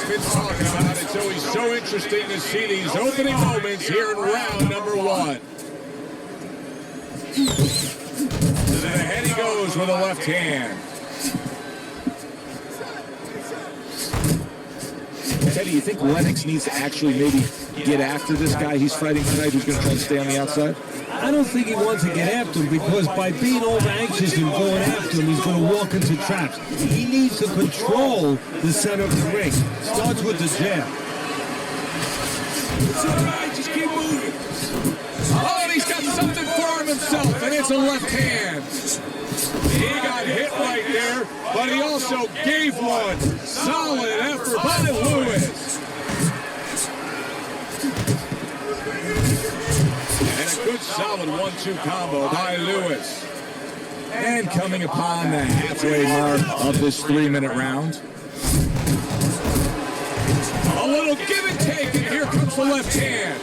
been talking about. It's always so interesting to see these opening moments here in round number one. To the head he goes with a left hand. Teddy, you think Lennox needs to actually maybe get after this guy he's fighting tonight who's going to try to stay on the outside? I don't think he wants to get after him because by being over anxious and going after him, he's going to walk into traps. He needs to control the center of the ring. Starts with the jab. It's all right, just keep moving. Oh, and he's got something for him himself, and it's a left hand. He got hit right there, but he also gave one. Solid effort by Lewis. And a good solid 1-2 combo by Lewis. And coming upon the halfway mark of this 3-minute round. A little give and take, and here comes the left hand.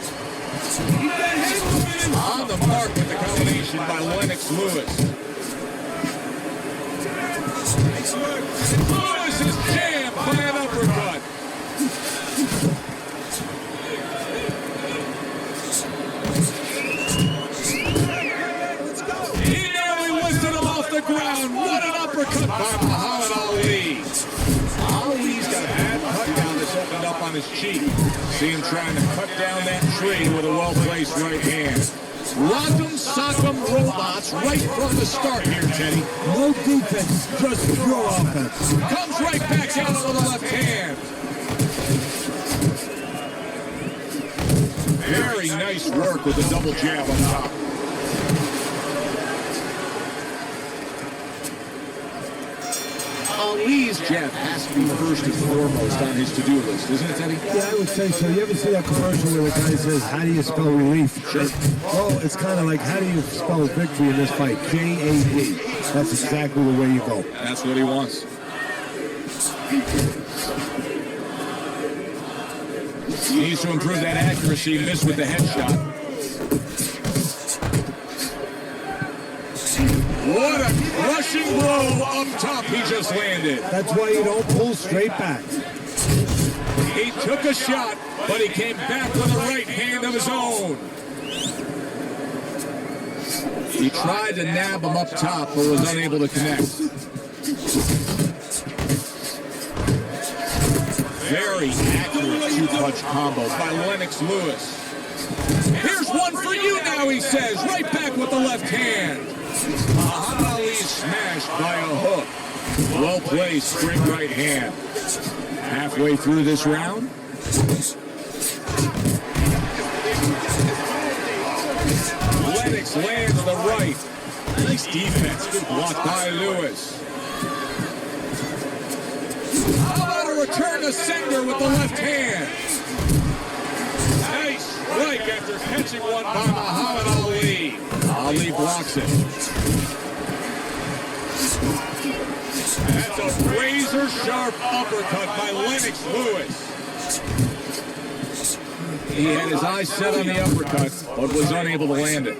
On the mark with the combination by Lennox Lewis. Lewis is jammed by an uppercut. He nearly lifted him off the ground. What an uppercut by Muhammad Ali. Ali's got a bad cut down that's opened up on his cheek. See him trying to cut down that tree with a well-placed right hand. Rock'em, sock'em, robots right from the start here, Teddy. No defense, just pure offense. Comes right back out with the left hand. Very nice work with the double jab on top. Ali's jab has to be first and foremost on his to-do list, isn't it, Teddy? Yeah, I would say so. You ever see that commercial where the guy says, how do you spell relief? Sure. Well, it's kind of like, how do you spell victory in this fight? J-A-D. That's exactly the way you go. That's what he wants. He needs to improve that accuracy. Missed with the headshot. What a crushing blow up top he just landed. That's why you don't pull straight back. He took a shot, but he came back with a right hand of his own. He tried to nab him up top, but was unable to connect. Very accurate two-punch combo by Lennox Lewis. Here's one for you now, he says. Right back with the left hand. Muhammad Ali smashed by a hook. Well-placed straight right hand. Halfway through this round. Lennox lands the right. Nice defense. Good block by Lewis. How about a return to sender with the left hand? Nice strike after catching one by Muhammad Ali. Ali blocks it. That's a razor-sharp uppercut by Lennox Lewis. He had his eyes set on the uppercut, but was unable to land it.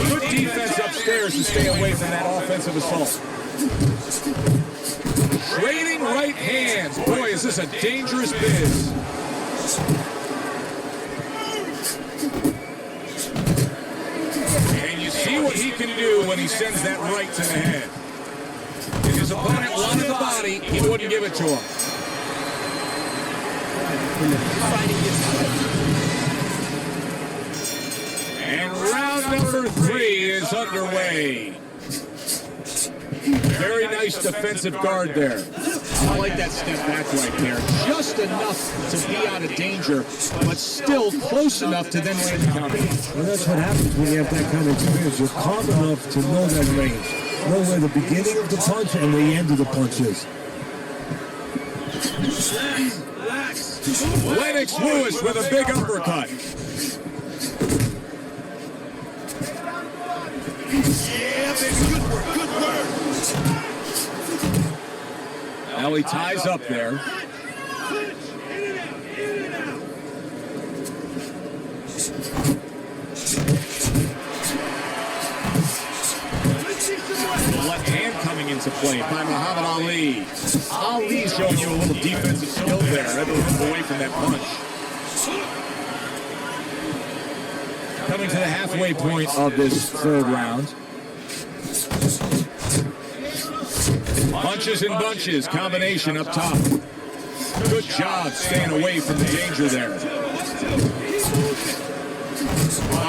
Good defense upstairs to stay away from that offensive assault. Trading right hands. Boy, is this a dangerous biz. And you see what he can do when he sends that right to the head. If his opponent wanted the body, he wouldn't give it to him. And round number 3 is underway. Very nice defensive guard there. I like that step back right there. Just enough to be out of danger, but still close enough to then land the counter. Well, that's what happens when you have that kind of experience. You're calm enough to know that range. Know where the beginning of the punch and the end of the punch is. Lennox Lewis with a big uppercut. Yeah, baby, good work, good work. Now he ties up there. The left hand coming in defensive play by Muhammad Ali. Ali's showing you a little defensive skill there. Never moved away from that punch. Coming to the halfway point of this third round. Punches and bunches, combination up top. Good job staying away from the danger there.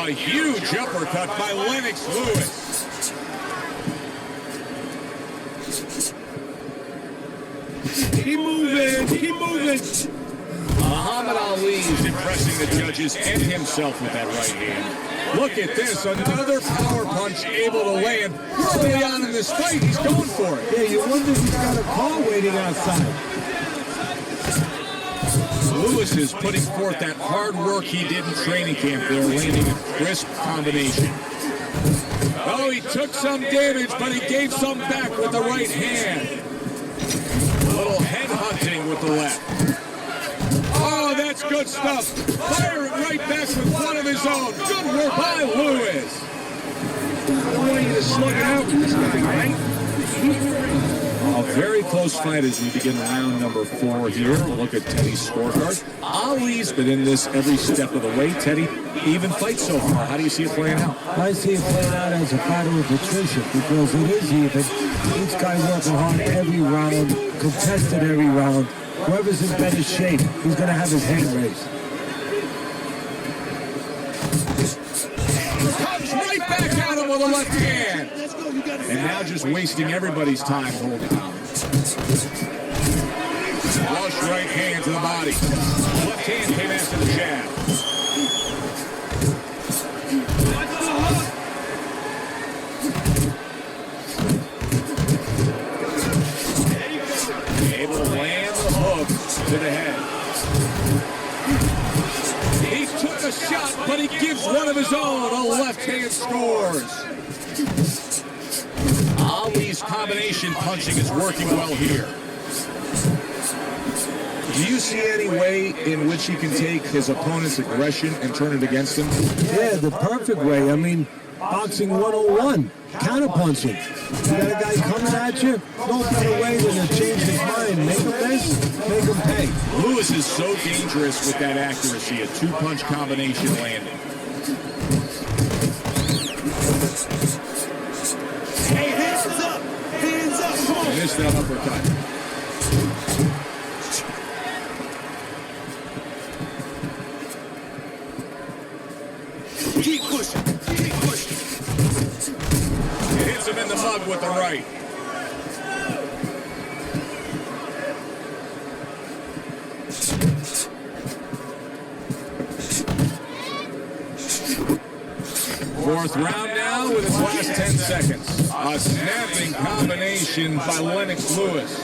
A huge uppercut by Lennox Lewis. Keep moving, keep moving. Muhammad Ali is impressing the judges and himself with that right hand. Look at this, another power punch able to land. Early on in this fight, he's going for it. Yeah, you wonder if he's got a car waiting outside. Lewis is putting forth that hard work he did in training camp there, landing a crisp combination. Oh, he took some damage, but he gave some back with the right hand. A little head hunting with the left. Oh, that's good stuff. Firing right back with one of his own. Good work by Lewis. I want you to slug it out with this guy, right? A very close fight as we begin round number 4 here. Look at Teddy's scorecard. Ali's been in this every step of the way. Teddy, even fight so far. How do you see it playing out? I see it playing out as a fight of attrition because it is even. Each guy working hard every round, contested every round. Whoever's in better shape, he's going to have his hand raised. Comes right back at him with a left hand. And now just wasting everybody's time holding on. Flush right hand to the body. Left hand came after the jab. Able to land the hook to the head. He took a shot, but he gives one of his own. A left hand scores. Ali's combination punching is working well here. Do you see any way in which he can take his opponent's aggression and turn it against him? Yeah, the perfect way. I mean, boxing 101, counterpunching. You got a guy coming at you, no better way than to change his mind. Make him miss, make him pay. Lewis is so dangerous with that accuracy, a two-punch combination landing. Hey, hands up! Hands up! Come on! Missed that uppercut. Keep pushing! Keep pushing! Hits him in the mug with the right. Fourth round now with its last 10 seconds. A snapping combination by Lennox Lewis.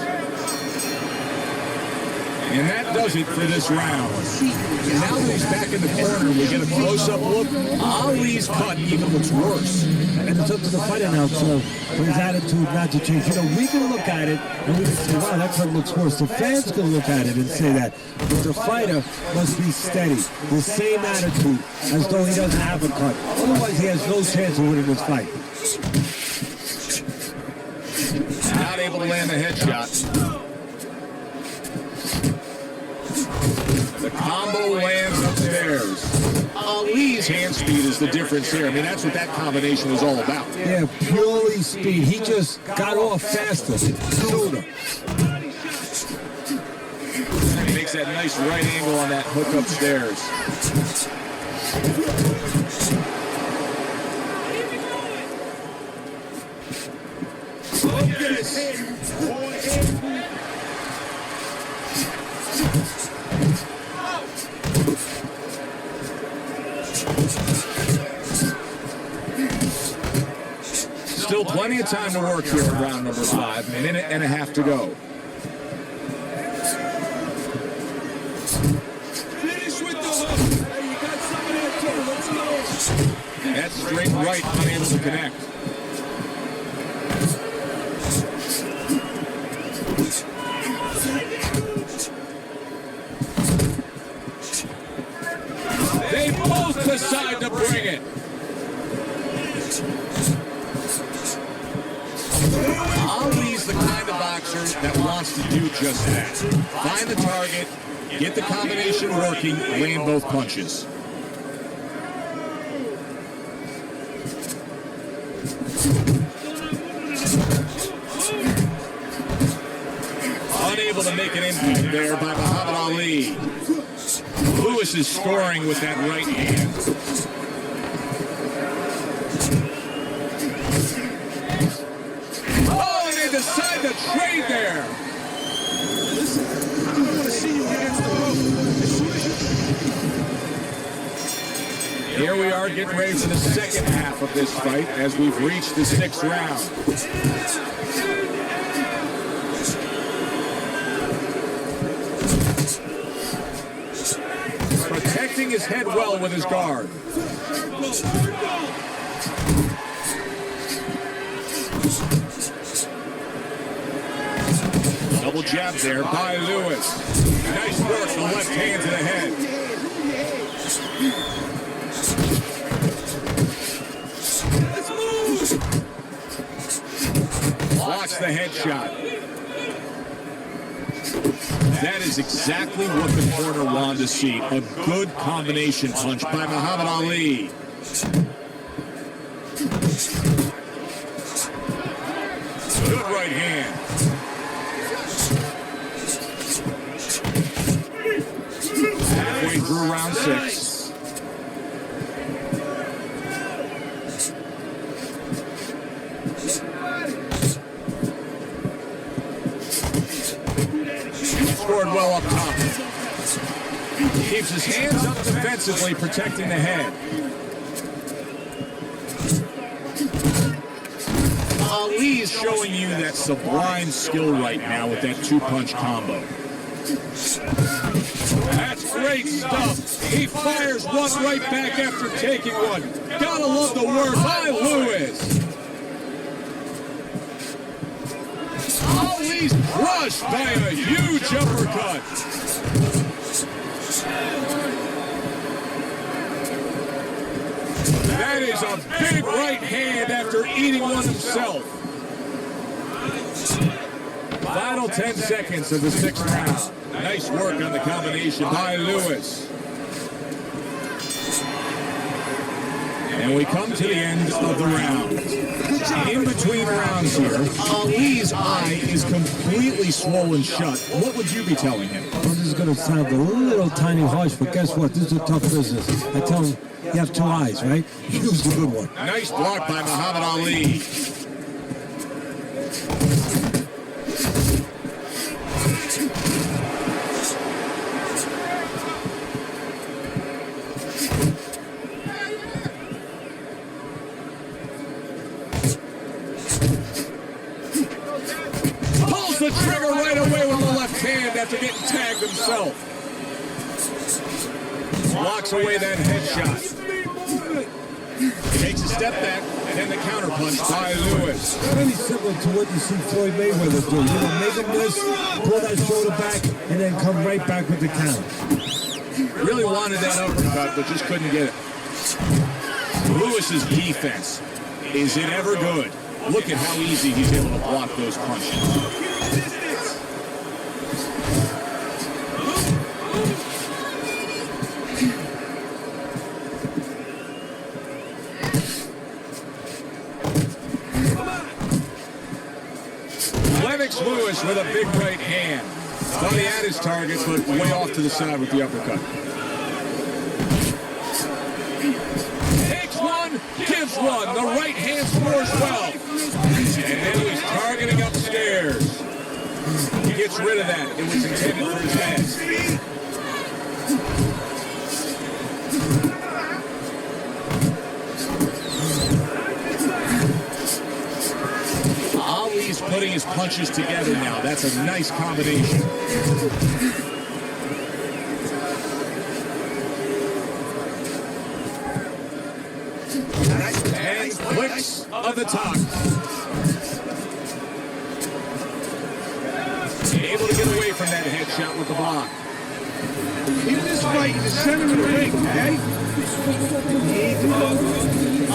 And that does it for this round. And now that he's back in the corner, we get a close-up look. Ali's cut even looks worse. And it's up to the fighter now, so for his attitude not to change. You know, we can look at it and we can say, wow, that cut looks worse. The fans can look at it and say that. But the fighter must be steady, the same attitude, as though he doesn't have a cut. Otherwise, he has no chance of winning this fight. Not able to land a headshot. The combo lands upstairs. Ali's hand speed is the difference here. I mean, that's what that combination was all about. Yeah, purely speed. He just got off faster, sooner. He makes that nice right angle on that hook upstairs. Still plenty of time to work here in round number 5. A minute and a half to go. Finish with the hook! Hey, you got something there too. Let's go! That straight right unable to connect. They both decide to bring it. Ali's the kind of boxer that wants to do just that. Find the target, get the combination working, land both punches. Unable to make an impact there by Muhammad Ali. Lewis is scoring with that right hand. Oh, and they decide to trade there. Listen, I don't want to see you against the rope. As soon as you... Here we are getting ready for the second half of this fight as we've reached the 6th round. Protecting his head well with his guard. Double jab there by Lewis. Nice work, the left hand to the head. Watch the headshot. That is exactly what the corner wanted to see. A good combination punch by Muhammad Ali. Good right hand. Halfway through round 6. Scored well up top. Keeps his hands up defensively, protecting the head. Ali's showing you that sublime skill right now with that 2-punch combo. That's great stuff. He fires one right back after taking one. Gotta love the work by Lewis. Ali's crushed by a huge uppercut. That is a big right hand after eating one himself. Final 10 seconds of the 6th round. Nice work on the combination by Lewis. And we come to the end of the round. In between rounds here, Ali's eye is completely swollen shut. What would you be telling him? Well, this is going to sound a little tiny harsh, but guess what? This is a tough business. I tell him, you have 2 eyes, right? Use the good one. Nice block by Muhammad Ali. The trigger right away with the left hand after getting tagged himself. Blocks away that headshot. Takes a step back, and then the counterpunch by Lewis. Really similar to what you see Floyd Mayweather do. You know, make him miss, pull that shoulder back, and then come right back with the count. Really wanted that uppercut, but just couldn't get it. Lewis's defense, is it ever good? Look at how easy he's able to block those punches. Lewis with a big right hand. Thought he had his target, but way off to the side with the uppercut. Takes one, gives one. The right hand scores well. And then he's targeting upstairs. He gets rid of that. It was intended for his head. Ali's putting his punches together now. That's a nice combination. And clicks of the tongue. Able to get away from that headshot with the block. In this fight, in the center of the ring, okay?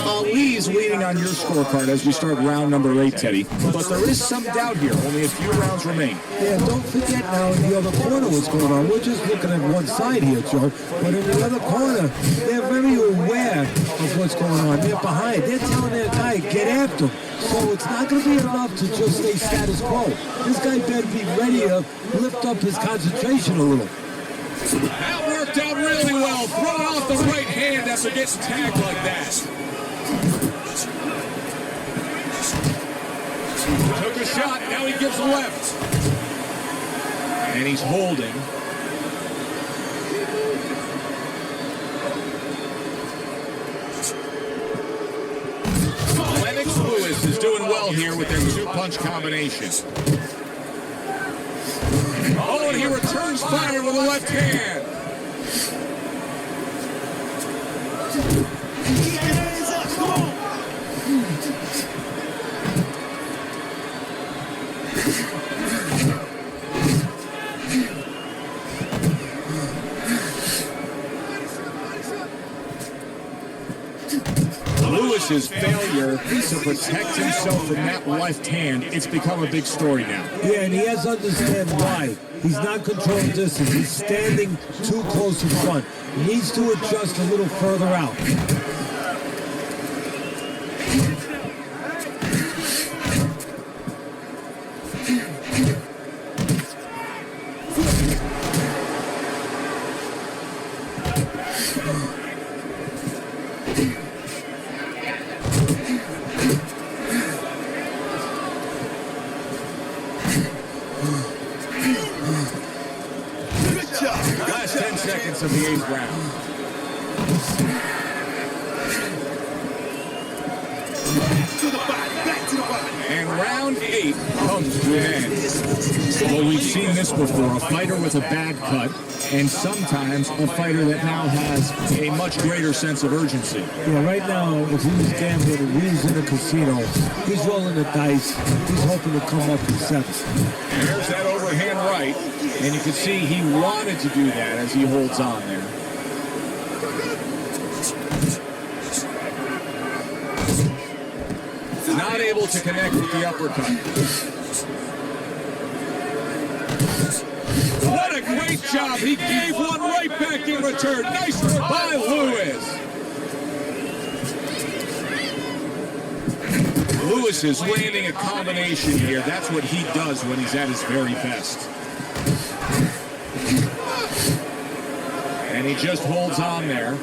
Ali's leading on your scorecard as we start round number 8, Teddy. But there is some doubt here. Only a few rounds remain. Yeah, don't forget now in the other corner what's going on. We're just looking at one side here, Joe. But in the other corner, they're very aware of what's going on. They're behind. They're telling their guy, get after him. So it's not going to be enough to just stay status quo. This guy better be ready to lift up his concentration a little. That worked out really well. Throw out the right hand after getting tagged like that. Took a shot, now he gives a left. And he's holding. Lennox Lewis is doing well here with their two-punch combination. Oh, and he returns fire with a left hand. Lewis's failure to protect himself from that left hand, it's become a big story now. Yeah, and he has to understand why. He's not controlling distance. He's standing too close in front. He needs to adjust a little further out. Last 10 seconds of the 8th round. And round 8 comes to an end. Well, we've seen this before, a fighter with a bad cut, and sometimes a fighter that now has a much greater sense of urgency. Yeah, right now, if he was gambling and he was in a casino, he's rolling the dice. He's hoping to come up in 7. There's that overhand right, and you can see he wanted to do that as he holds on there. Not able to connect with the uppercut. What a great job. He gave one right back in return. Nice work by Lewis. Lewis is landing a combination here. That's what he does when he's at his very best. And he just holds on there.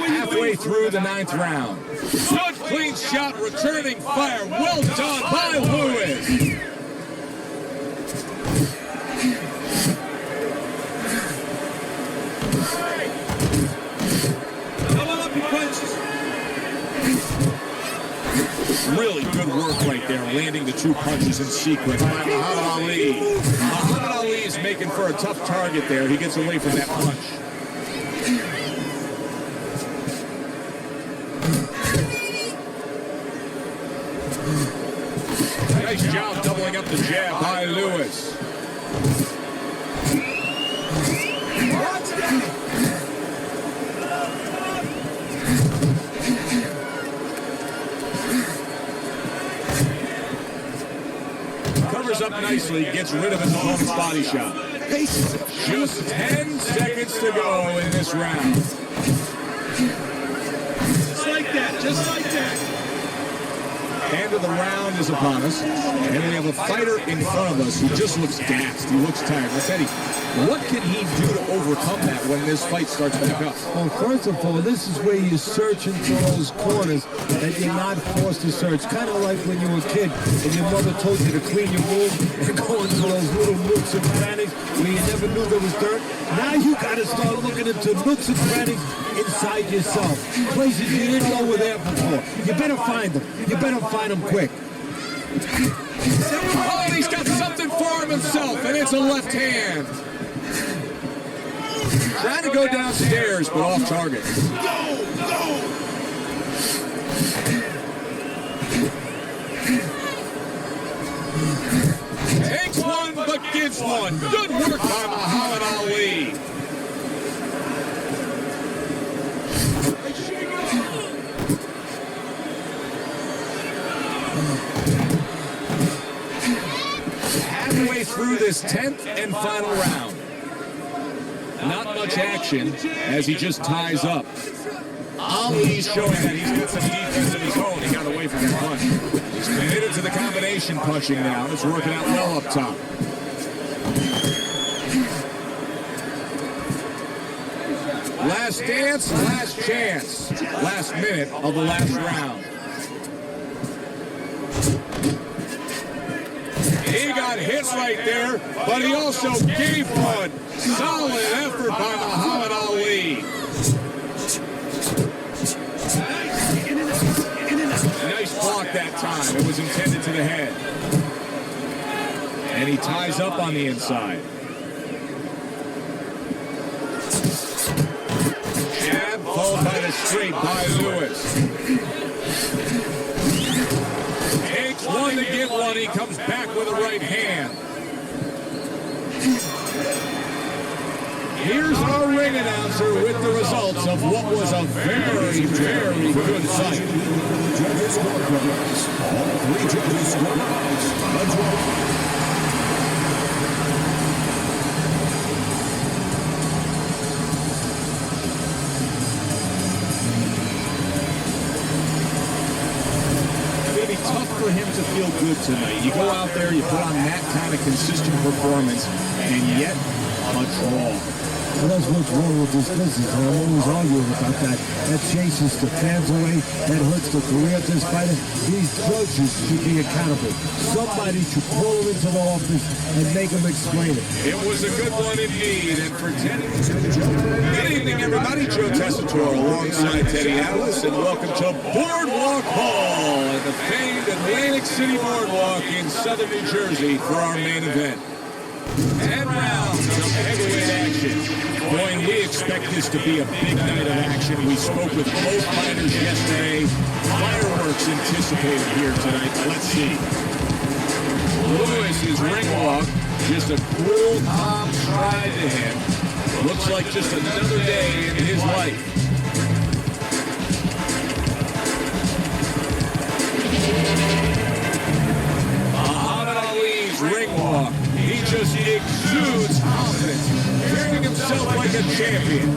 Halfway through the 9th round. Good clean shot, returning fire. Well done by Lewis. Really good work right there, landing the 2 punches in sequence by Muhammad Ali. Muhammad Ali is making for a tough target there. He gets away from that punch. Nice job doubling up the jab by Lewis. Covers up nicely, gets rid of his opponent's body shot. Just 10 seconds to go in this round. Just like that, just like that. End of the round is upon us, and we have a fighter in front of us who just looks gassed. He looks tired. Now, Teddy, what can he do to overcome that when this fight starts back up? Well, first of all, this is where you're searching for those corners that you're not forced to search. Kind of like when you were a kid and your mother told you to clean your room and go into those little nooks and crannies where you never knew there was dirt. Now you got to start looking into nooks and crannies inside yourself. Places you didn't know were there before. You better find them. You better find them quick. Oh, and he's got something for him himself, and it's a left hand. Trying to go downstairs, but off target. Takes one, but gives one. Good work by Muhammad Ali. Halfway through this 10th and final round. Not much action as he just ties up. Ali's showing that he's got some defense of his own. He got away from that punch. He's committed to the combination punching now. It's working out well up top. Last dance, last chance. Last minute of the last round. He got hit right there, but he also gave one. Solid effort by Muhammad Ali. Nice block that time. It was intended to the head. And he ties up on the inside. Jab followed by the straight by Lewis. Takes one to get one. He comes back with a right hand. Here's our ring announcer with the results of what was a very, very good fight. All three judges scored a draw. Tough for him to feel good tonight. You go out there, you put on that kind of consistent performance, and yet a draw. Well, that's what's wrong with this business, and I'm always arguing about that. That chases the fans away. That hurts the career of this fighter. These judges should be accountable. Somebody should pull him into the office and make him explain it. It was a good one indeed, and for Teddy. Good evening, everybody. Joe Tessitore alongside Teddy Atlas, and welcome to Boardwalk Hall at the famed Atlantic City Boardwalk in southern New Jersey for our main event. 10 rounds of heavyweight action. Boy, we expect this to be a big night of action. We spoke with both fighters yesterday. Fireworks anticipated here tonight. Let's see. Lewis's ring walk, just a cool, calm stride to him. Looks like just another day in his life. Muhammad Ali's ring walk. He just exudes confidence, carrying himself like a champion.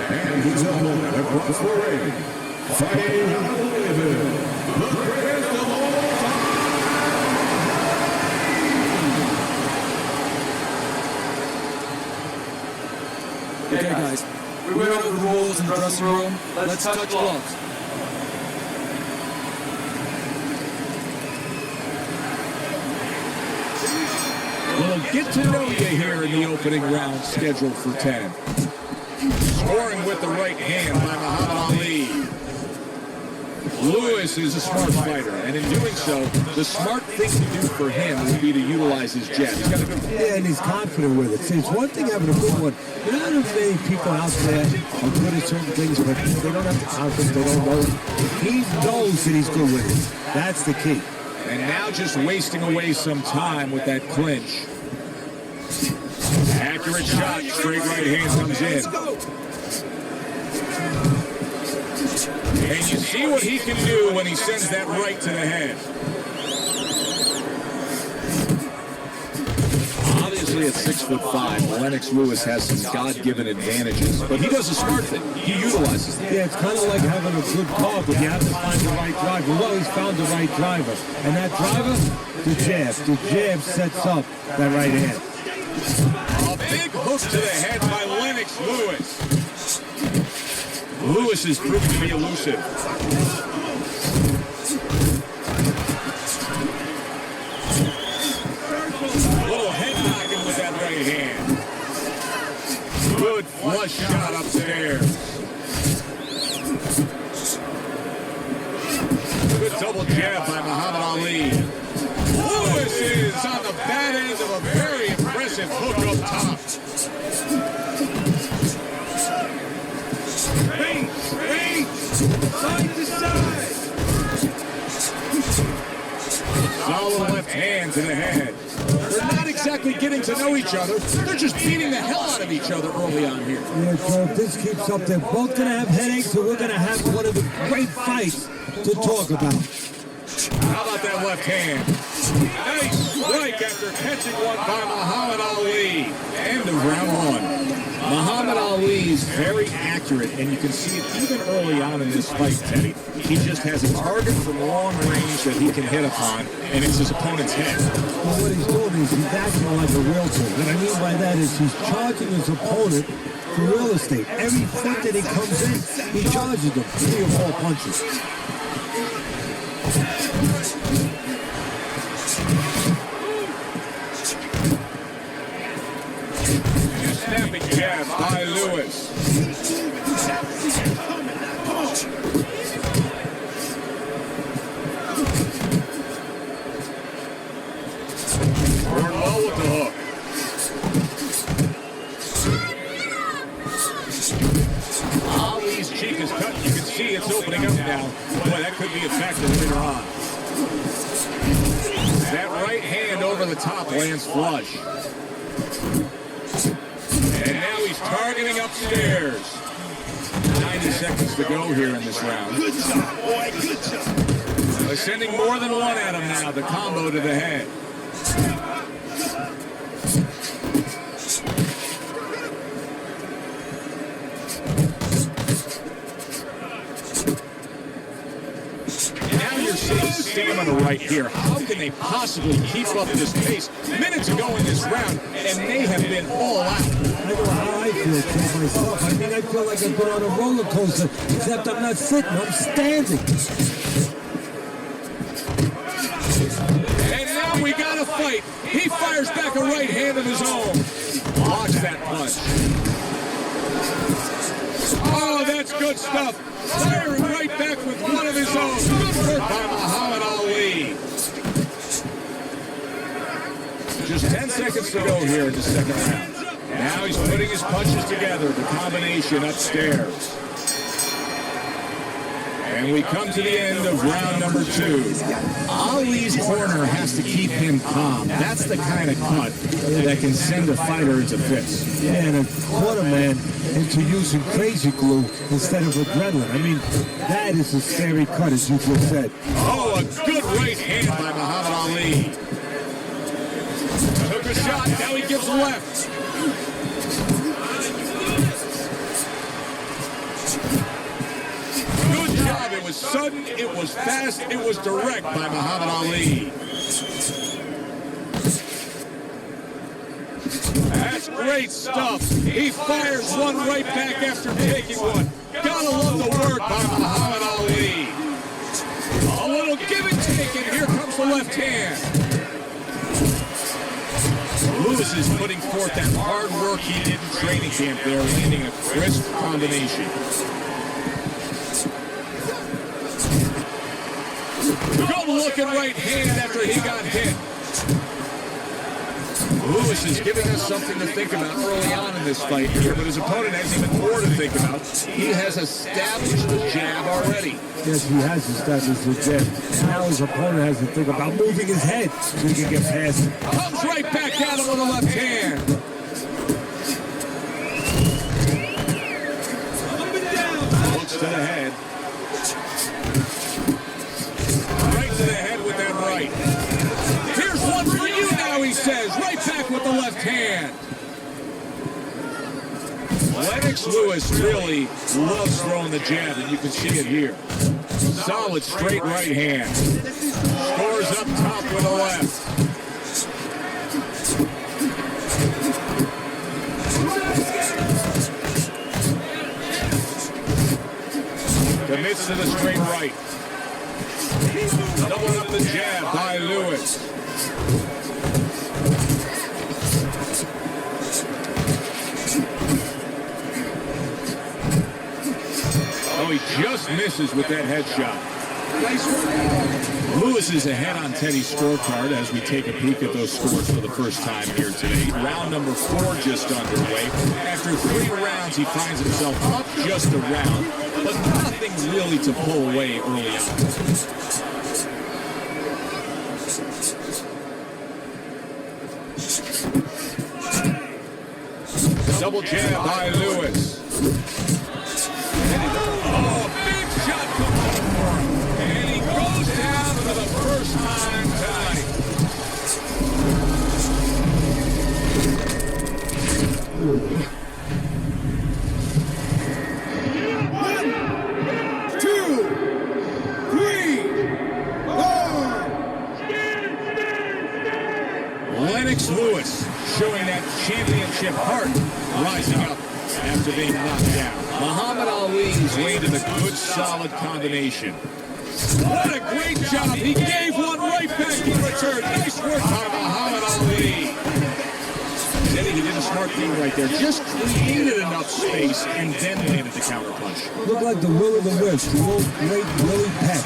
And his opponent across the ring, fighting out of Louisville, the greatest of all time. Okay, guys, we went over the rules in the dressing room. Let's touch gloves. We'll get to know you here in the opening round scheduled for 10. Scoring with the right hand by Muhammad Ali. Lewis is a smart fighter, and in doing so, the smart thing to do for him would be to utilize his jab. He's got a good. Yeah, and he's confident with it. See, it's one thing having a good one. You know, there's many people out there are good at certain things, but they don't have the confidence. They don't know. He knows that he's good with it. That's the key. And now just wasting away some time with that clinch. Accurate shot, straight right hand comes in. And you see what he can do when he sends that right to the head. Obviously Obviously, at 6'5", Lennox Lewis has some God-given advantages, but he does a smart thing. He utilizes them. Yeah, it's kind of like having a good car, but you have to find the right driver. Well, he's found the right driver. And that driver, the jab. The jab sets up that right hand. A big hook to the head by Lennox Lewis. Lewis is proving to be elusive. Little head knocking with that right hand. Good flush shot upstairs. Good double jab by Muhammad Ali. Lewis is on the bad end of a very impressive hook up top. Ring, side to side. Solid left hand to the head. They're not exactly getting to know each other. They're just beating the hell out of each other early on here. Yeah, so if this keeps up, they're both going to have headaches, so we're going to have one of the great fights to talk about. How about that left hand? Nice strike after catching one by Muhammad Ali. End of round one. Muhammad Ali is very accurate, and you can see it even early on in this fight, Teddy. He just has a target from long range that he can hit upon, and it's his opponent's head. Well, what he's doing is he's acting like a realtor. What I mean by that is he's charging his opponent for real estate. Every foot that he comes in, he charges them 3 or 4 punches. Snapping jab by Lewis. Going low with the hook. Ali's cheek is cut. You can see it's opening up now. Boy, that could be a factor later on. That right hand over the top lands flush. And now he's targeting upstairs. 90 seconds to go here in this round. Good job, boy. Good job. They're sending more than one at him now. The combo to the head. Now you're seeing stamina right here. How can they possibly keep up this pace? Minutes ago in this round, and they have been all out. I know how I feel to myself. I mean, I feel like I've been on a roller coaster, except I'm not sitting, I'm standing. And now we got a fight. He fires back a right hand of his own. Watch that punch. Oh, that's good stuff. Firing right back with one of his own. Good work by Muhammad Ali. Just 10 seconds to go here in the second round. Now he's putting his punches together, the combination upstairs. And we come to the end of round number 2. Ali's corner has to keep him calm. That's the kind of cut that can send a fighter into fits. Yeah, and a corner man into using crazy glue instead of adrenaline. I mean, that is a scary cut, as you just said. Oh, a good right hand by Muhammad Ali. Took a shot, now he gives a left. Good job. It was sudden, it was fast, it was direct by Muhammad Ali. That's great stuff. He fires one right back after taking one. Gotta love the work by Muhammad Ali. A little give and take, and here comes the left hand. Lewis is putting forth that hard work he did in training camp there, landing a crisp combination. Good looking right hand after he got hit. Lewis is giving us something to think about early on in this fight here, but his opponent has even more to think about. He has established the jab already. Yes, he has established the jab. Now his opponent has to think about moving his head so he can get past it. Comes right back at him with a left hand. Looks to the head. Right to the head with that right. Here's one for you now, he says. Right back with the left hand. hand. Lennox Lewis really loves throwing the jab, and you can see it here. Solid straight right hand. Scores up top with a left. Commits to the straight right. Double up the jab by Lewis. Oh, he just misses with that headshot. Lewis is ahead on Teddy's scorecard as we take a peek at those scores for the first time here today. Round number 4 just underway. After 3 rounds, he finds himself up just a round, but nothing really to pull away early on. Double jab by Lewis. Oh, big shot from Moore. And he goes down for the first time tonight. One, 2, 3, 4. Lennox Lewis showing that championship heart, rising up after being knocked down. Muhammad Ali's landed a good, solid combination. What a great job. He gave one right back in return. Nice work by Muhammad Ali. Teddy, he did a smart thing right there. Just created enough space and then landed the counter punch. Looked like the will of the wisp, the old great Willie Peck.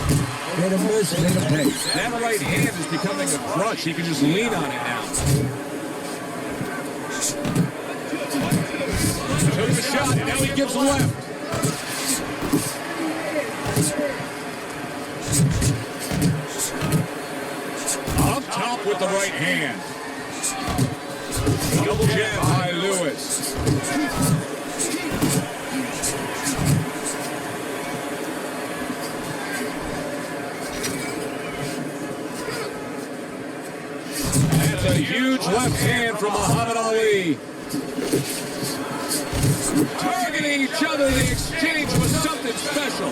Made a miss, made a pay. That right hand is becoming a crutch. He can just lean on it now. Took the shot, now he gives left. Up top with the right hand. Double jab by Lewis. That's a huge left hand from Muhammad Ali. Targeting each other, the exchange was something special.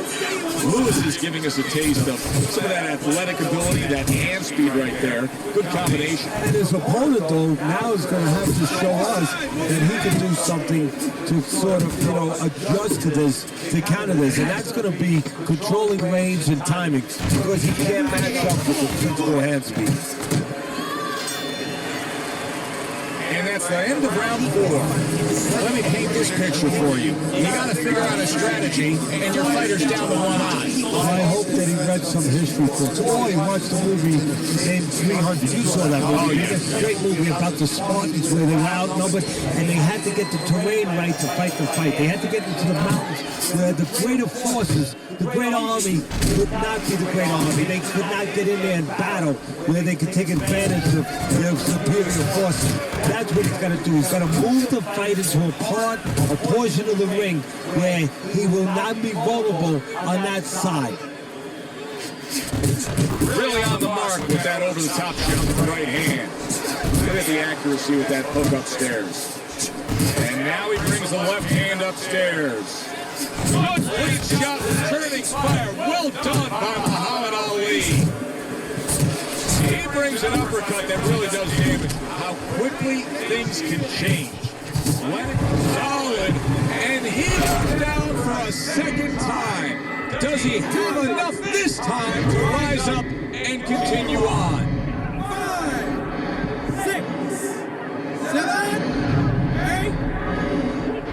Lewis is giving us a taste of some of that athletic ability, that hand speed right there. Good combination. And his opponent, though, now is going to have to show us that he can do something to sort of, adjust to this, to counter this. And that's going to be controlling range and timing, because he can't match up with the physical hand speed. And that's the end of round 4. Let me paint this picture for you. You got to figure out a strategy, and your fighter's down to 1 eye. I hope that he read some history books. Oh, he watched the movie named 300. You saw that movie. Oh, yeah. It's a great movie about the Spartans where they were outnumbered, and they had to get the terrain right to fight the fight. They had to get into the mountains where the greater forces, the great army, would not be the great army. They could not get in there and battle where they could take advantage of their superior forces. That's what he's got to do. He's got to move the fight into a portion of the ring where he will not be vulnerable on that side. Really on the mark with that over-the-top shot with the right hand. Look at the accuracy with that hook upstairs. And now he brings the left hand upstairs. Good lead shot, returning fire. Well done by Muhammad Ali. He brings an uppercut that really does damage. How quickly things can change. Lennox solid, and he goes down for a second time. Does he have enough this time to rise up and continue on? 5, 6, 7, 8,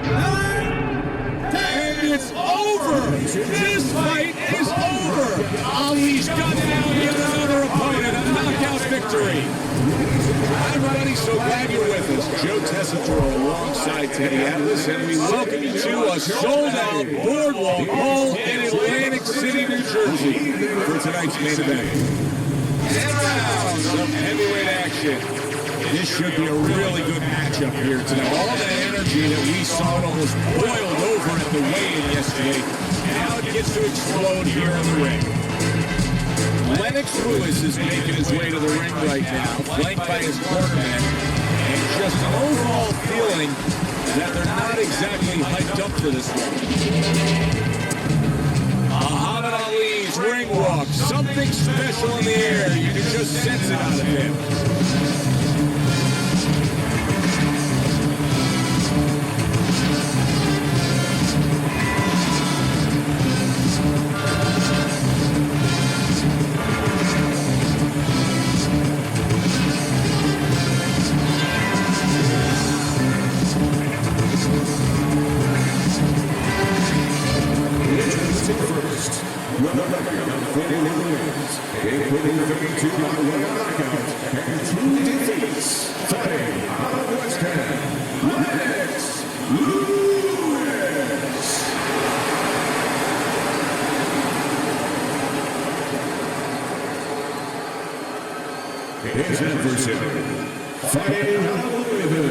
9, 10. And it's over. This fight is over. Ali's got down yet another opponent. A knockout victory. Hi, everybody. So glad you're with us. Joe Tessitore alongside Teddy Atlas, and we welcome you to a sold-out Boardwalk Hall in Atlantic City, New Jersey, for tonight's main event. 10 rounds of heavyweight action. This should be a really good matchup here tonight. All that energy that we saw almost boiled over at the weigh-in yesterday, now it gets to explode here in the ring. Lennox Lewis is making his way to the ring right now, flanked by his cornerman, and just an overall feeling that they're not exactly hyped up for this one. Muhammad Ali's ring walk, something special in the air. You can just sense it out of him. His adversary, fighting out of Louisville,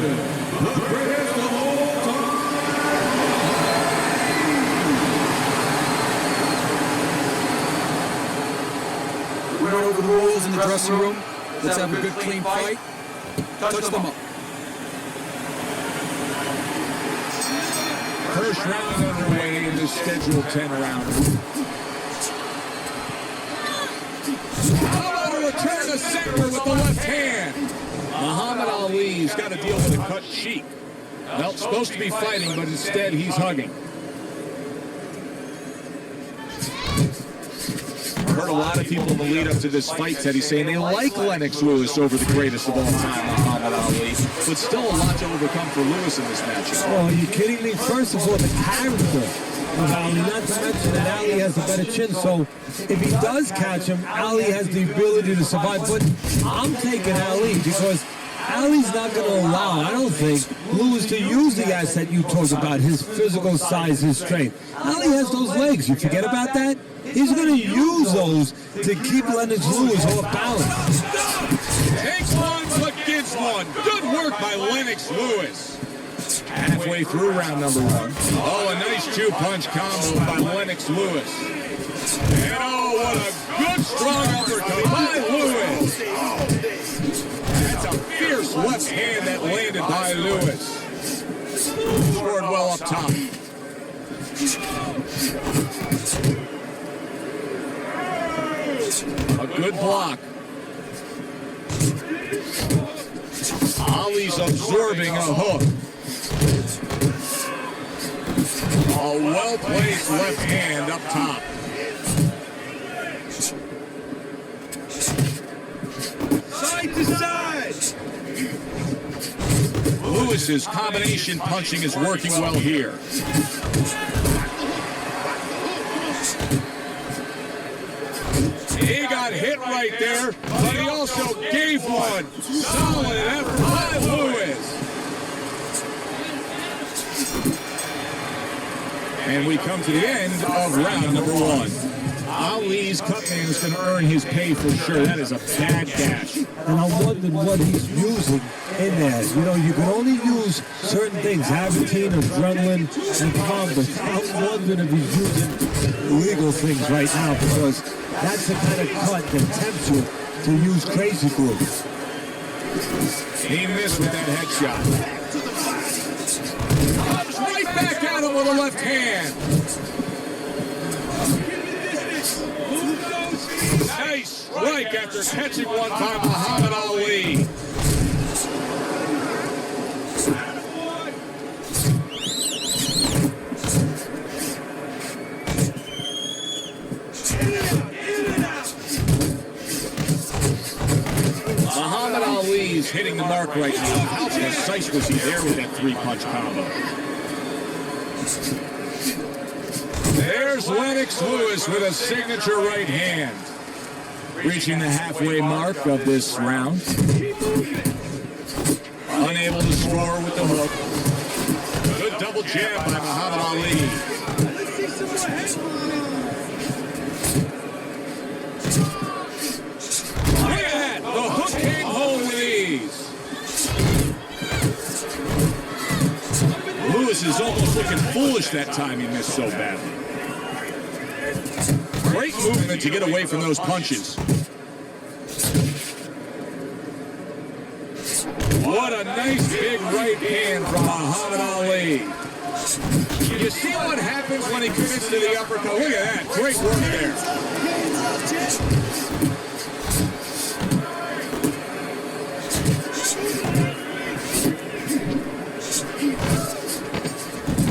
the greatest of all time. We went over the rules in the dressing room. Let's have a good, clean fight. Touch them up. First round underway in this scheduled 10-rounder. Return to center with the left hand. Muhammad Ali's got to deal with a cut cheek. Well, supposed to be fighting, but instead he's hugging. Heard a lot of people in the lead up to this fight, Teddy, saying they like Lennox Lewis over the greatest of all time, Muhammad Ali. But still a lot to overcome for Lewis in this matchup. Oh, are you kidding me? First of all, the character of Ali, not to mention that Ali has a better chin, so if he does catch him, Ali has the ability to survive. But I'm taking Ali because Ali's not going to allow, I don't think, Lewis to use the asset you talked about, his physical size, his strength. Ali has those legs. You forget about that? He's going to use those to keep Lennox Lewis off balance. Takes one, but gives one. Good work by Lennox Lewis. Halfway through round number one. Oh, a nice two-punch combo by Lennox Lewis. And oh, what a good strong uppercut by Lewis. That's a fierce left hand that landed by Lewis. Scored well up top. A good block. Ali's absorbing a hook. A well-placed left hand up top. Side to side. Lewis's combination punching is working well here. He got hit right there, but he also gave one. Solid effort by Lewis. And we come to the end of round number one. Ali's cutman is going to earn his pay for sure. That is a bad gash. And I'm wondering what he's using in there. You know, you can only use certain things, Aventine, adrenaline, and Converse. I'm wondering if he's using illegal things right now because that's the kind of cut that tempts you to use crazy glue. He missed with that headshot. Comes right back at him with a left hand. Nice strike after catching one by Muhammad Ali. Muhammad Ali's hitting the mark right now. How precise was he there with that three-punch combo? There's Lennox Lewis with a signature right hand. Reaching the halfway mark of this round. Unable to score with the hook. Good double jab by Muhammad Ali. Look at that! The hook came home with ease. Lewis is almost looking foolish that time he missed so badly. Great movement to get away from those punches. What a nice big right hand from Muhammad Ali. You see what happens when he commits to the uppercut? Look at that. Great work there.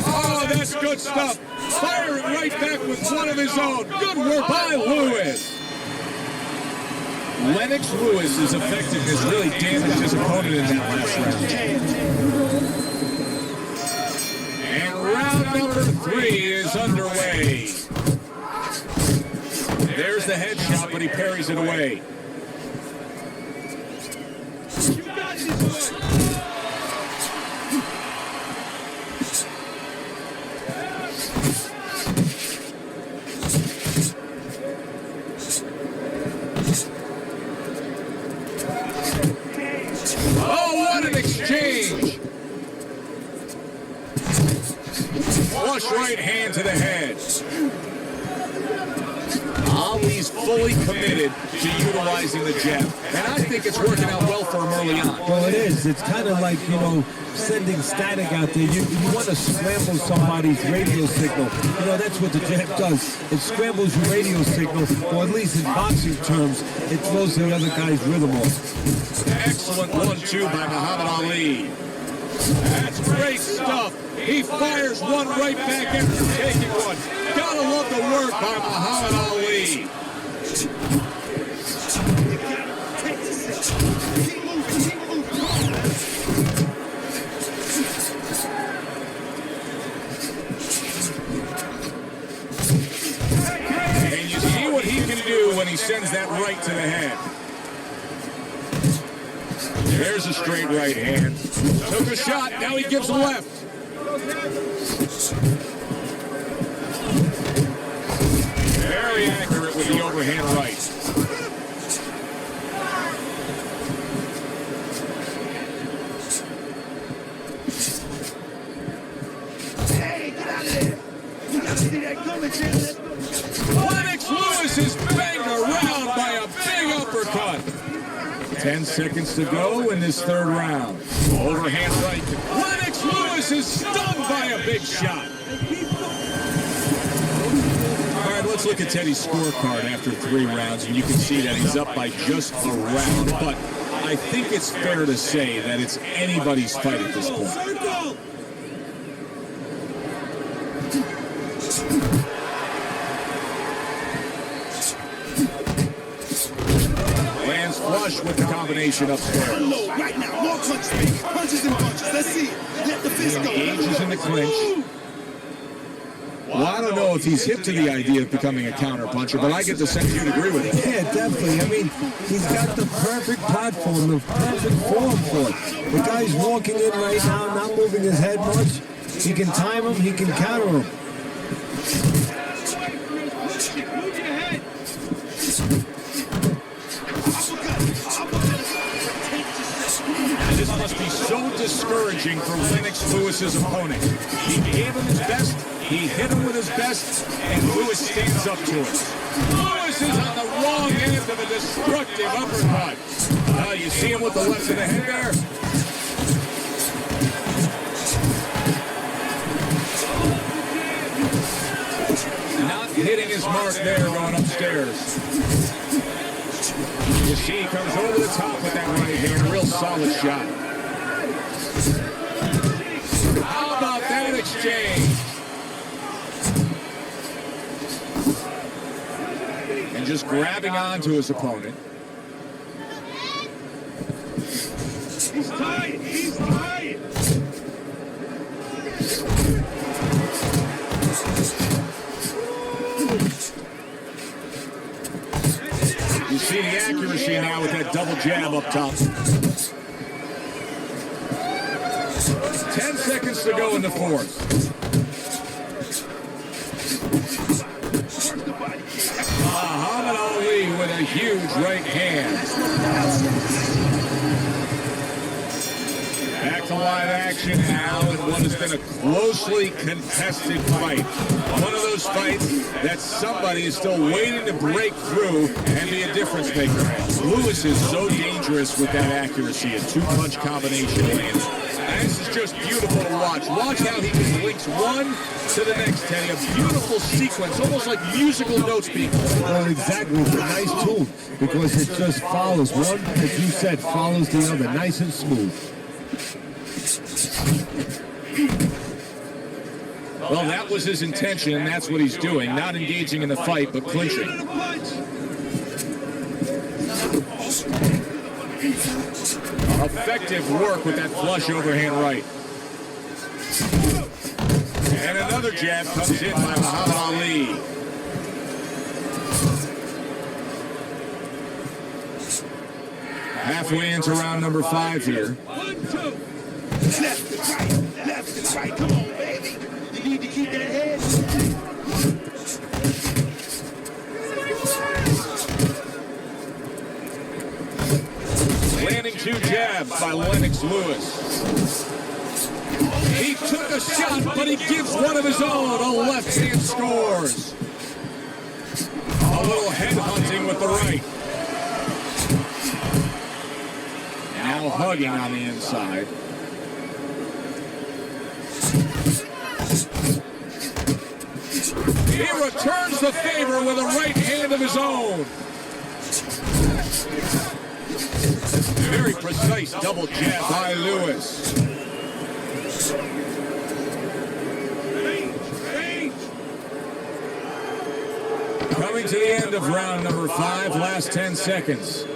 Oh, that's good stuff. Firing right back with one of his own. Good work by Lewis. Lennox Lewis's effectiveness really damaged his opponent in that last round. And round number 3 is underway. There's the headshot, but he parries it away. Oh, what an exchange! Flush right hand to the head. Ali's fully committed to utilizing the jab, and I think it's working out well for him early on. Well, it is. It's kind of like, you know, sending static out there. You want to scramble somebody's radio signal. You know, that's what the jab does. It scrambles your radio signal, or at least in boxing terms, it throws the other guy's rhythm off. Excellent 1-2 by Muhammad Ali. That's great stuff. He fires one right back after taking one. Gotta love the work by Muhammad Ali. And you see what he can do when he sends that right to the head. There's a straight right hand. Took a shot, now he gives a left. Very accurate with the overhand right. Hey, get out of there! You gotta see that coming, Jim. Lennox Lewis is banged around by a big uppercut. 10 seconds to go in this third round. Overhand right. Lennox Lewis is stunned by a big shot. All right, let's look at Teddy's scorecard after 3 rounds, and you can see that he's up by just a round. But I think it's fair to say that it's anybody's fight at this point. Lands flush with the combination upstairs. No, right now, more punches, baby. Punches and punches. Let's see it. Let the fist go. Engages in the clinch. Well, I don't know if he's hip to the idea of becoming a counterpuncher, but I get the sense you'd agree with him. Yeah, definitely. I mean, he's got the perfect platform, the perfect form for it. The guy's walking in right now, not moving his head much. He can time him, he can counter him. This must be so discouraging for Lennox Lewis's opponent. He gave him his best, he hit him with his best, and Lewis stands up to it. Lewis is on the wrong end of a destructive uppercut. You see him with the left of the head there? Not hitting his mark there, going upstairs. You see, he comes over the top with that right hand. Real solid shot. How about that exchange? And just grabbing onto his opponent. He's tired. He's tired. You see the accuracy now with that double jab up top. 10 seconds to go in the fourth. Muhammad Ali with a huge right hand. Back to live action now in what has been a closely contested fight. One of those fights that somebody is still waiting to break through and be a difference maker. Lewis is so dangerous with that accuracy, a two-punch combination lands. And this is just beautiful to watch. Watch how he just links one to the next, Teddy. A beautiful sequence, almost like musical notes being played. Well, exactly. It's a nice tune because it just follows. One, as you said, follows the other. Nice and smooth. Well, that was his intention, and that's what he's doing. Not engaging in the fight, but clinching. Effective work with that flush overhand right. And another jab comes in by Muhammad Ali. Halfway into round number 5 here. 1, 2. Left to right, left to right. Come on, baby. You need to keep that head. Landing 2 jabs by Lennox Lewis. He took a shot, but he gives one of his own. A left hand scores. A little head hunting with the right. Now hugging on the inside. He returns the favor with a right hand of his own. Very precise double jab by Lewis. Coming to the end of round number 5, last 10 seconds.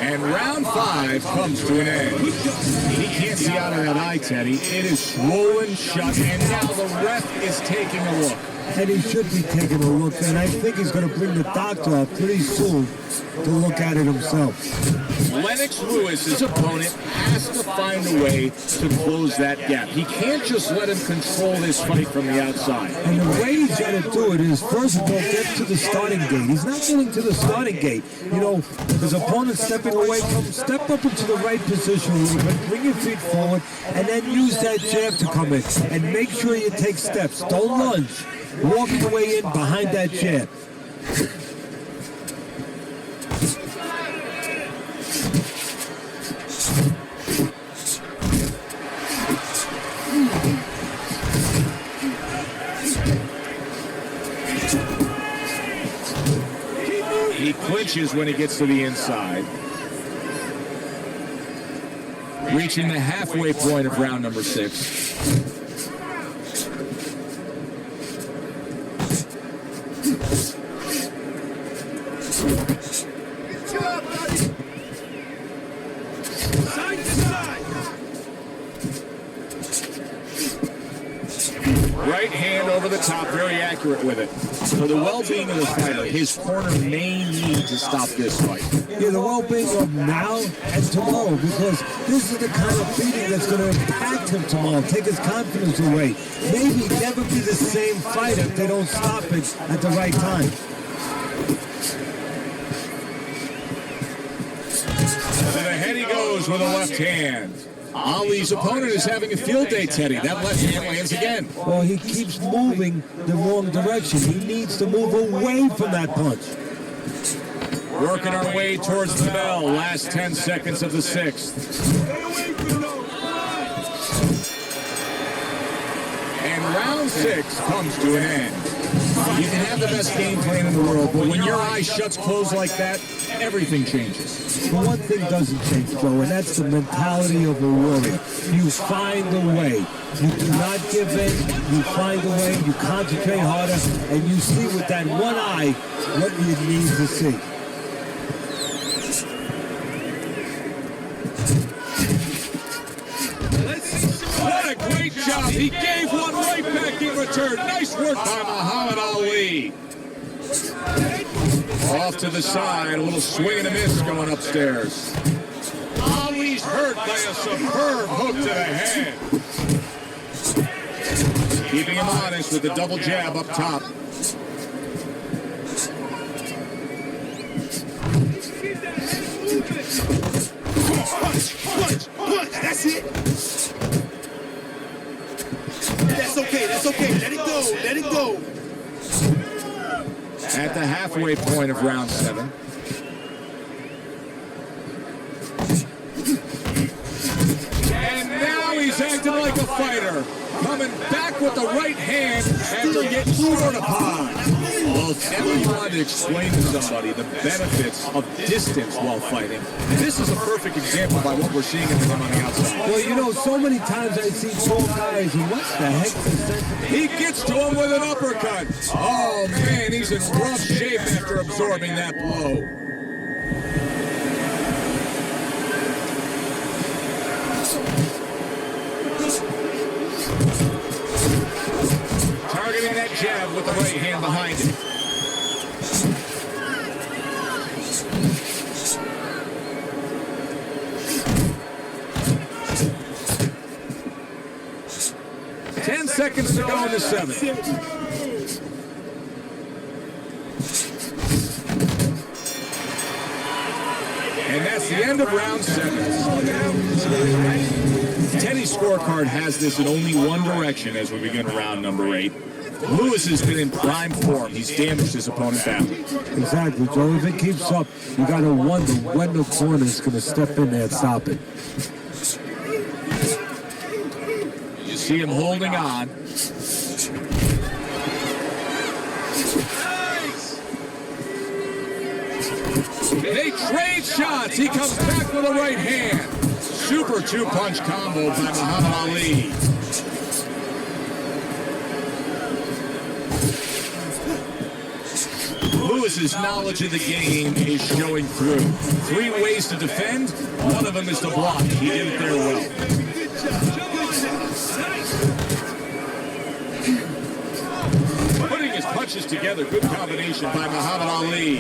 And round 5 comes to an end. He can't see out of that eye, Teddy. It is swollen shut, and now the ref is taking a look. And he should be taking a look, and I think he's going to bring the doctor up pretty soon to look at it himself. Lennox Lewis, his opponent, has to find a way to close that gap. He can't just let him control this fight from the outside. And the way he's got to do it is, first of all, get to the starting gate. He's not getting to the starting gate. You know, his opponent stepping away from him, step up into the right position a little bit, bring your feet forward, and then use that jab to come in. And make sure you take steps. Don't lunge. Walk your way in behind that jab. He clinches when he gets to the inside. Reaching the halfway point of round number 6. Right hand over the top, very accurate with it. For the well-being of the fighter, his corner may need to stop this fight. Yeah, the well-being of now and tomorrow, because this is the kind of beating that's going to impact him tomorrow, take his confidence away. Maybe never be the same fighter if they don't stop it at the right time. To the head he goes with a left hand. Ali's opponent is having a field day, Teddy. That left hand lands again. Well, he keeps moving the wrong direction. He needs to move away from that punch. Working our way towards the bell. Last 10 seconds of the 6th. And round 6 comes to an end. You can have the best game plan in the world, but when your eye shuts closed like that, everything changes. But one thing doesn't change, Joe, and that's the mentality of a warrior. You find a way. You do not give in. You find a way. You concentrate harder, and you see with that one eye what you need to see. What a great job. He gave one right back in return. Nice work by Muhammad Ali. Off to the side, a little swing and a miss going upstairs. Ali's hurt by a superb hook to the head. Keeping him honest with the double jab up top. punch, punch. That's it. That's okay, that's okay. Let it go, let it go. At the halfway point of round 7. And now he's acting like a fighter. Coming back with the right hand after getting scored upon. Well, if ever you wanted to explain to somebody the benefits of distance while fighting, this is a perfect example by what we're seeing in him on the outside. Well, you know, so many times I see tall guys, and what the heck is that? He gets to him with an uppercut. Oh, man, he's in rough shape after absorbing that blow. Targeting that jab with the right hand behind it. Seconds to go in the 7th. And that's the end of round 7. Teddy's scorecard has this in only one direction as we begin round number 8. Lewis has been in prime form. He's damaged his opponent badly. Exactly, Joe. If it keeps up, you got to wonder when the corner is going to step in there and stop it. You see him holding on. They trade shots. He comes back with a right hand. Super two-punch combo by Muhammad Ali. Lewis's knowledge of the game is showing through. 3 ways to defend. One of them is to block. He did it there well. Putting his punches together. Good combination by Muhammad Ali.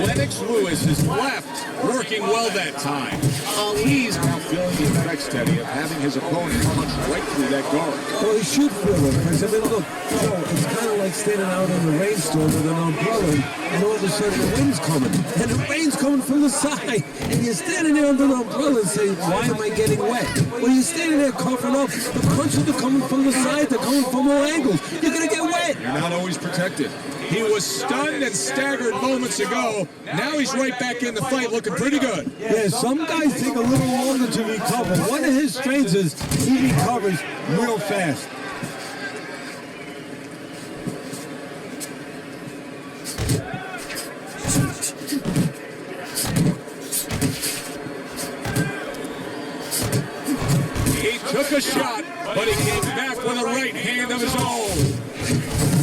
Lennox Lewis is left, working well that time. Ali's now feeling the effects, Teddy, of having his opponent punch right through that guard. Well, he should feel it, because I mean, look, Joe, it's kind of like standing out in the rainstorm with an umbrella, and all of a sudden the wind's coming, and the rain's coming from the side, and you're standing there under the umbrella and saying, why am I getting wet? Well, you're standing there covering up. The punches are coming from the side, they're coming from all angles. You're going to get wet. You're not always protected. He was stunned and staggered moments ago. Now he's right back in the fight, looking pretty good. Yeah, some guys take a little longer to recover. One of his strengths is he recovers real fast. He took a shot, but he came back with a right hand of his own.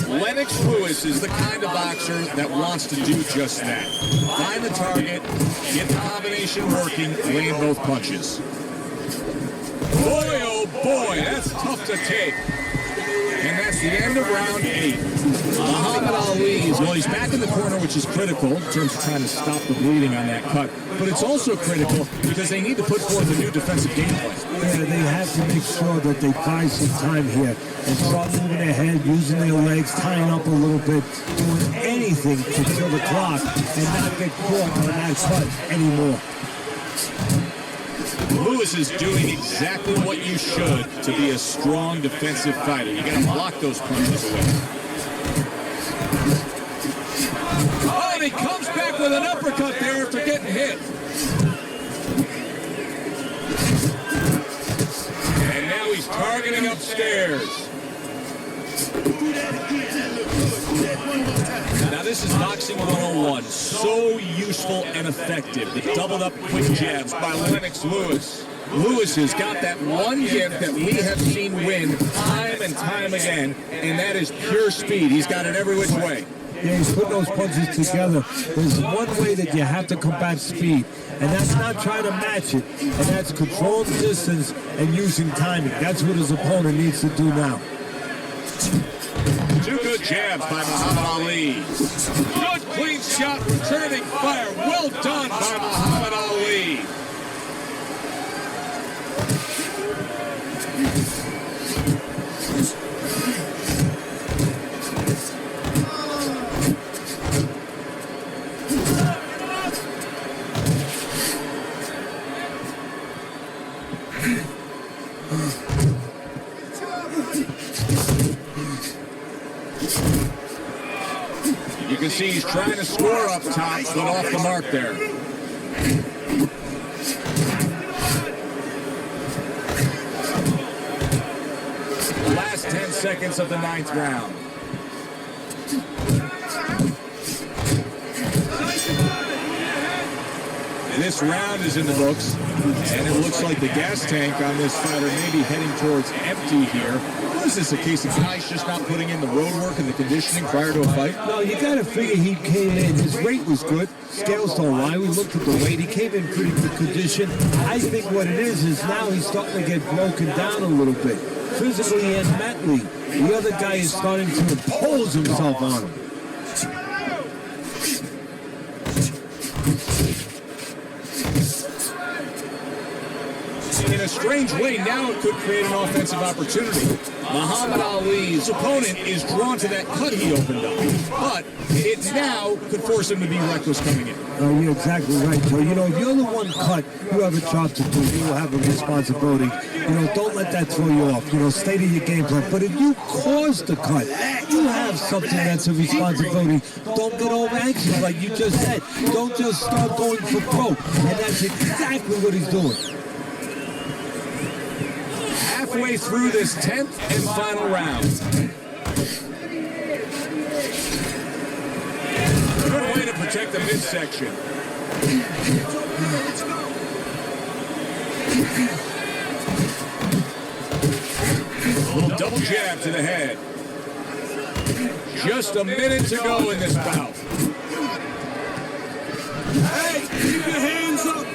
Lennox Lewis is the kind of boxer that wants to do just that. Find the target, get the combination working, land both punches. Boy, oh boy, that's tough to take. And that's the end of round 8. Muhammad Ali well, he's back in the corner, which is critical in terms of trying to stop the bleeding on that cut. But it's also critical because they need to put forth a new defensive game plan. Yeah, they have to make sure that they buy some time here and start moving their head, using their legs, tying up a little bit, doing anything to kill the clock and not get caught on that cut anymore. Lewis is doing exactly what you should to be a strong defensive fighter. You got to block those punches away. Oh, and he comes back with an uppercut there after getting hit. And now he's targeting upstairs. Now this is boxing 101. So useful and effective. The doubled up quick jabs by Lennox Lewis. Lewis has got that one gift that we have seen win time and time again, and that is pure speed. He's got it every which way. Yeah, he's putting those punches together. There's one way that you have to combat speed, and that's not trying to match it, and that's controlling the distance and using timing. That's what his opponent needs to do now. 2 good jabs by Muhammad Ali. Good clean shot, returning fire. Well done by Muhammad Ali. You can see he's trying to score up top, but off the mark there. Last 10 seconds of the 9th round. This round is in the books, and it looks like the gas tank on this fighter may be heading towards empty here. What is this, a case of guys just not putting in the road work and the conditioning prior to a fight? No, you got to figure he came in. His weight was good. Scales don't lie. We looked at the weight. He came in pretty good condition. I think what it is now he's starting to get broken down a little bit, physically and mentally. The other guy is starting to impose himself on him. In a strange way, now it could create an offensive opportunity. Muhammad Ali's opponent is drawn to that cut he opened up, but it now could force him to be reckless coming in. Oh, you're exactly right, Joe. You know, if you're the one cut, you have a job to do. You have a responsibility. You know, don't let that throw you off. You know, stay to your game plan. But if you cause the cut, you have something that's a responsibility. Don't get over anxious, like you just said. Don't just start going for broke. And that's exactly what he's doing. Halfway through this 10th and final round. Good way to protect the midsection. Little double jab to the head. Just a minute to go in this bout. Hey, keep your hands up.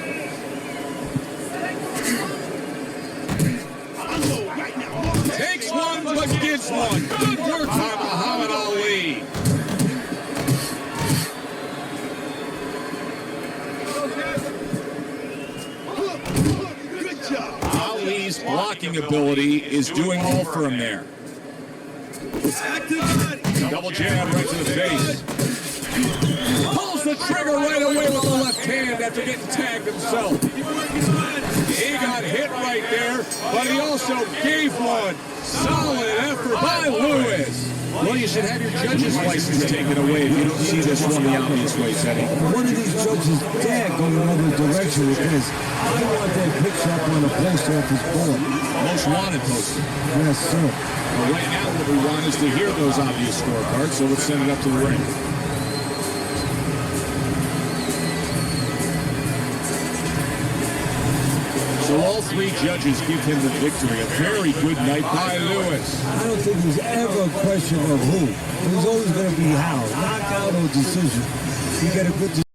Takes one, but gives one. Good work by Muhammad Ali. Good job. Ali's blocking ability is doing all for him there. Double jab right to the face. Pulls the trigger right away with the left hand after getting tagged himself. He got hit right there, but he also gave one. Solid effort by Lewis. Well, you should have your judge's license taken away if you don't see this one the obvious way, Teddy. One of these judges dare go another direction with this. I want their picture up on a poster of his board. Most wanted poster. Yes, sir. Well, right now what we want is to hear those obvious scorecards, so let's send it up to the ring. So all three judges give him the victory. A very good night by Lewis. I don't think there's ever a question of who. There's always going to be how. Knockout or decision. You get a good